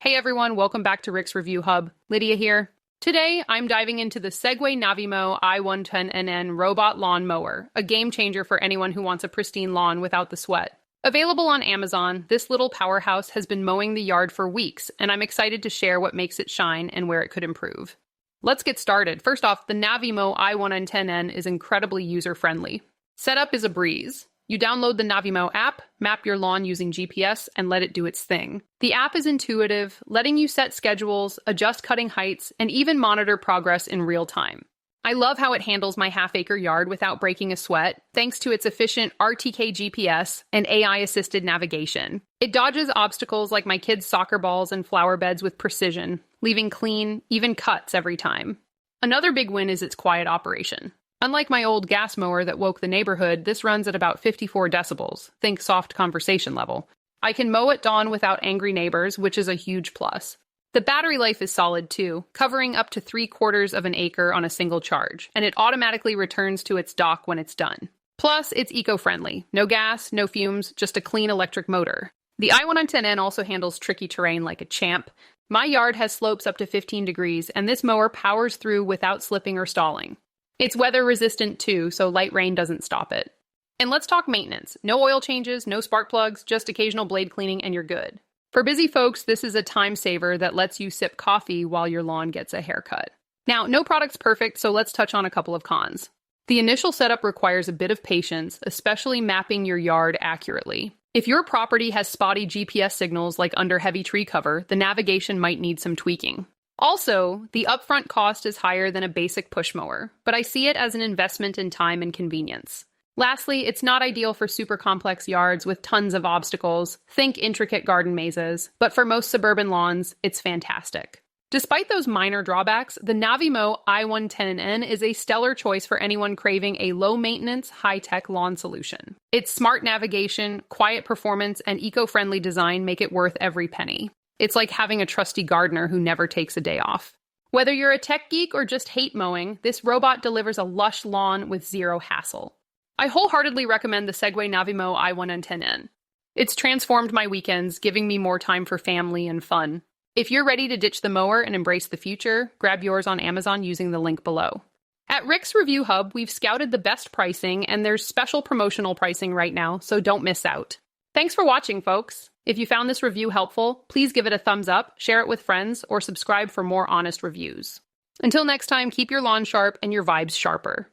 Hey everyone, welcome back to Rick's Review Hub. Lydia here. Today, I'm diving into the Segway Navimow i110N Robot Lawn Mower, a game changer for anyone who wants a pristine lawn without the sweat. Available on Amazon, this little powerhouse has been mowing the yard for weeks, and I'm excited to share what makes it shine and where it could improve. Let's get started. First off, the Navimow i110N is incredibly user-friendly. Setup is a breeze. You download the Navimow app, map your lawn using GPS, and let it do its thing. The app is intuitive, letting you set schedules, adjust cutting heights, and even monitor progress in real time. I love how it handles my half-acre yard without breaking a sweat, thanks to its efficient RTK GPS and AI-assisted navigation. It dodges obstacles like my kids' soccer balls and flower beds with precision, leaving clean, even cuts every time. Another big win is its quiet operation. Unlike my old gas mower that woke the neighborhood, this runs at about 54 decibels, think soft conversation level. I can mow at dawn without angry neighbors, which is a huge plus. The battery life is solid too, covering up to 3/4 of an acre on a single charge, and it automatically returns to its dock when it's done. Plus, it's eco-friendly. No gas, no fumes, just a clean electric motor. The i110N also handles tricky terrain like a champ. My yard has slopes up to 15 degrees, and this mower powers through without slipping or stalling. It's weather resistant too, so light rain doesn't stop it. And let's talk maintenance. No oil changes, no spark plugs, just occasional blade cleaning and you're good. For busy folks, this is a time saver that lets you sip coffee while your lawn gets a haircut. Now, no product's perfect, so let's touch on a couple of cons. The initial setup requires a bit of patience, especially mapping your yard accurately. If your property has spotty GPS signals like under heavy tree cover, the navigation might need some tweaking. Also, the upfront cost is higher than a basic push mower, but I see it as an investment in time and convenience. Lastly, it's not ideal for super complex yards with tons of obstacles, think intricate garden mazes, but for most suburban lawns, it's fantastic. Despite those minor drawbacks, the Navimow i110N is a stellar choice for anyone craving a low-maintenance, high-tech lawn solution. Its smart navigation, quiet performance, and eco-friendly design make it worth every penny. It's like having a trusty gardener who never takes a day off. Whether you're a tech geek or just hate mowing, this robot delivers a lush lawn with zero hassle. I wholeheartedly recommend the Segway Navimow i110N. It's transformed my weekends, giving me more time for family and fun. If you're ready to ditch the mower and embrace the future, grab yours on Amazon using the link below. At Rick's Review Hub, we've scouted the best pricing, and there's special promotional pricing right now, so don't miss out. Thanks for watching, folks. If you found this review helpful, please give it a thumbs up, share it with friends, or subscribe for more honest reviews. Until next time, keep your lawn sharp and your vibes sharper.